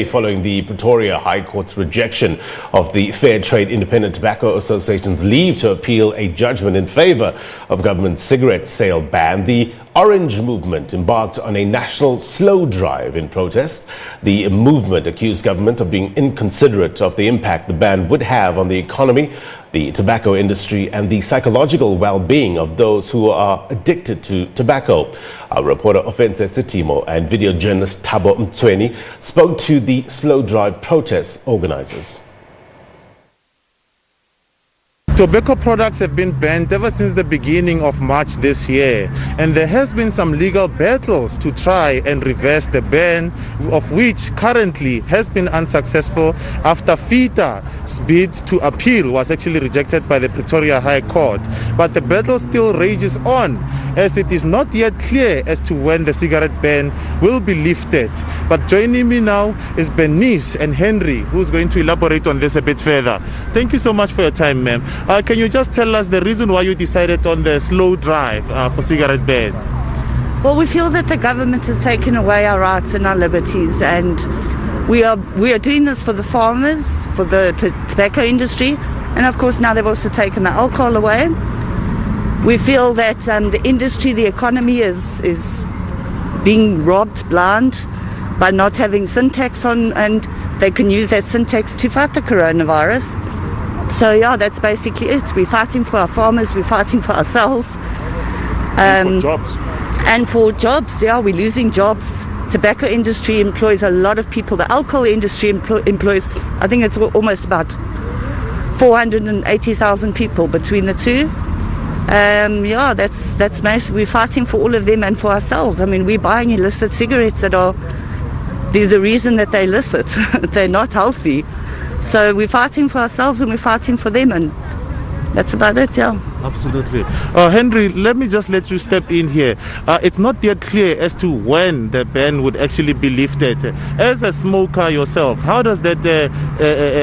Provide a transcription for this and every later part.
Following the Pretoria High Court's rejection of the Fair Trade Independent Tobacco Association's leave to appeal a judgment in favour of government cigarette sale ban, the Orange Movement embarked on a national slow drive in protest. The movement accused government of being inconsiderate of the impact the ban would have on the economy, the tobacco industry and the psychological well-being of those who are addicted to tobacco. Our reporter Offense Sitimo and video journalist Thabo Mtsweni spoke to the slow drive protest organizers. Tobacco products have been banned ever since the beginning of March this year, and there has been some legal battles to try and reverse the ban, of which currently has been unsuccessful after FITA's bid to appeal was actually rejected by the Pretoria High Court. But the battle still rages on, as it is not yet clear as to when the cigarette ban will be lifted. But joining me now is Bernice and Henry, who's going to elaborate on this a bit further. Thank you so much for your time, ma'am. Can you just tell us the reason why you decided on the slow drive for cigarette ban? Well, we feel that the government has taken away our rights and our liberties, and we are doing this for the farmers, for the tobacco industry, and of course now they've also taken the alcohol away. We feel that the industry, the economy is being robbed blind by not having sin tax on, and they can use that sin tax to fight the coronavirus. So yeah, that's basically it. We're fighting for our farmers, we're fighting for ourselves. And for jobs. And for jobs, yeah, we're losing jobs. Tobacco industry employs a lot of people. The alcohol industry employs, I think it's almost about 480,000 people between the two. Yeah, that's nice. We're fighting for all of them and for ourselves. I mean, we're buying illicit cigarettes there's a reason that they're illicit. They're not healthy. So we're fighting for ourselves and we're fighting for them, and that's about it, yeah. Absolutely. Henry, let me just let you step in here. It's not yet clear as to when the ban would actually be lifted. As a smoker yourself, how does that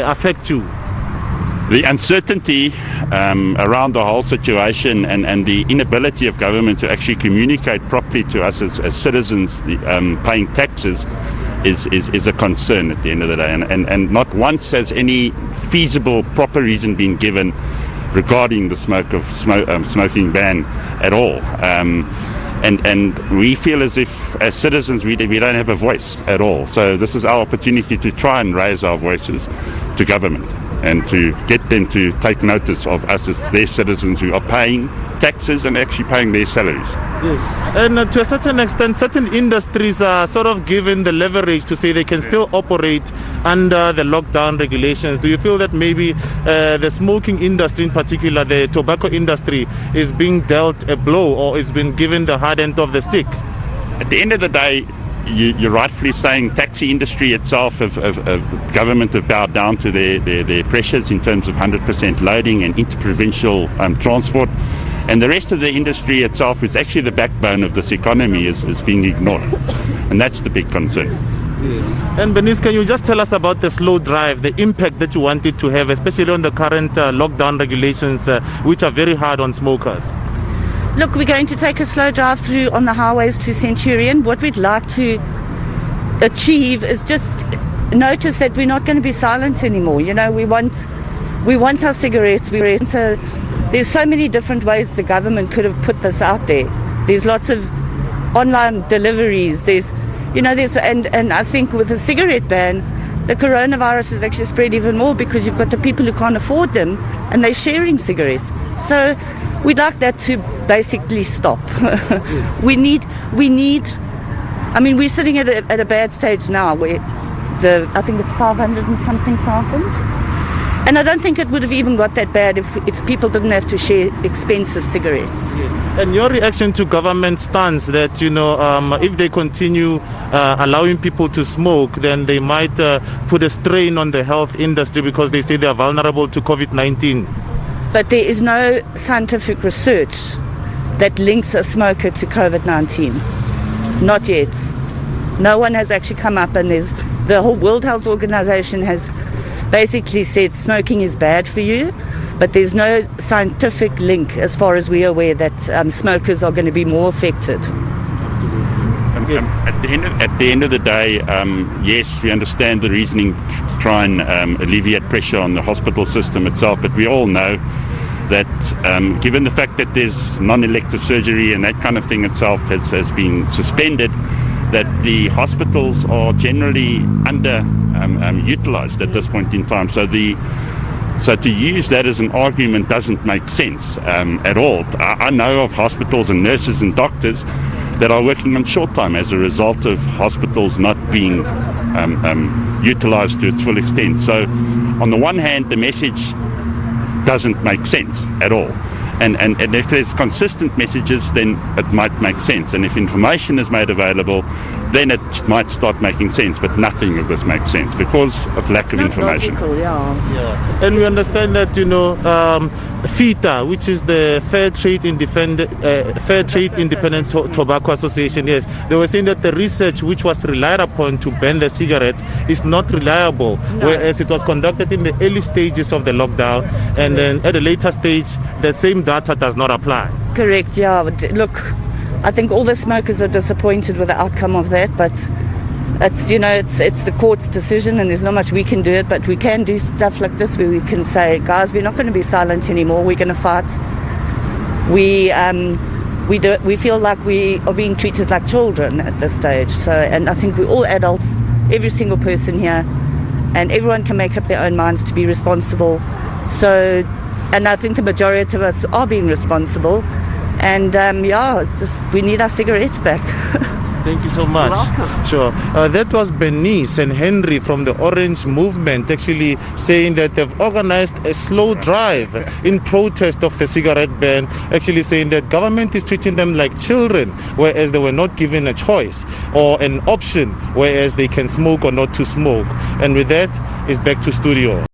affect you? The uncertainty around the whole situation and the inability of government to actually communicate properly to us as citizens paying taxes is a concern at the end of the day, and not once has any feasible proper reason been given regarding the smoking ban at all, and we feel as if as citizens we don't have a voice at all. So this is our opportunity to try and raise our voices to government and to get them to take notice of us as their citizens who are paying taxes and actually paying their salaries. Yes, and to a certain extent, certain industries are sort of given the leverage to say they can still operate under the lockdown regulations. Do you feel that maybe the smoking industry, in particular the tobacco industry, is being dealt a blow or is being given the hard end of the stick? At the end of the day, you're rightfully saying taxi industry itself government have bowed down to their pressures in terms of 100% loading and interprovincial transport, and the rest of the industry itself, which is actually the backbone of this economy, is being ignored, and that's the big concern. Yes. And Bernice, can you just tell us about the slow drive, the impact that you want it to have, especially on the current lockdown regulations, which are very hard on smokers? Look, we're going to take a slow drive through on the highways to Centurion. What we'd like to achieve is just notice that we're not going to be silent anymore. You know, we want our cigarettes. There's so many different ways the government could have put this out there. There's lots of online deliveries. And I think with the cigarette ban, the coronavirus has actually spread even more because you've got the people who can't afford them and they're sharing cigarettes. So we'd like that to basically stop. we need. I mean, we're sitting at a bad stage now where I think it's 500 and something thousand, and I don't think it would have even got that bad if people didn't have to share expensive cigarettes. Yes. And your reaction to government stance that if they continue allowing people to smoke, then they might put a strain on the health industry because they say they are vulnerable to COVID-19. But there is no scientific research that links a smoker to COVID-19. Not yet. No one has actually come up, and the whole World Health Organization has basically said smoking is bad for you, but there's no scientific link as far as we're aware that smokers are going to be more affected. Yes. At the end of the day, yes, we understand the reasoning to try and alleviate pressure on the hospital system itself, but we all know that given the fact that there's non-elective surgery and that kind of thing itself has been suspended, that the hospitals are generally utilized at this point in time. So to use that as an argument doesn't make sense at all. I know of hospitals and nurses and doctors that are working on short time as a result of hospitals not being utilized to its full extent. So on the one hand, the message doesn't make sense at all. And if there's consistent messages, then it might make sense. And if information is made available, then it might start making sense. But nothing of this makes sense because of lack of information. Logical, yeah. And we understand that, FITA, which is the Fair Trade Independent Tobacco Association, yes, they were saying that the research which was relied upon to ban the cigarettes is not reliable, whereas it was conducted in the early stages of the lockdown, and then at a later stage, that same data does not apply. Correct, yeah. Look, I think all the smokers are disappointed with the outcome of that, but it's the court's decision and there's not much we can do it, but we can do stuff like this where we can say, guys, we're not going to be silent anymore, we're going to fight. We feel like we are being treated like children at this stage. So, and I think we're all adults, every single person here, and everyone can make up their own minds to be responsible. So, and I think the majority of us are being responsible. And we need our cigarettes back. Thank you so much. You're welcome. Sure. That was Bernice and Henry from the Orange Movement actually saying that they've organized a slow drive in protest of the cigarette ban, actually saying that government is treating them like children, whereas they were not given a choice or an option, whereas they can smoke or not to smoke. And with that, it's back to studio.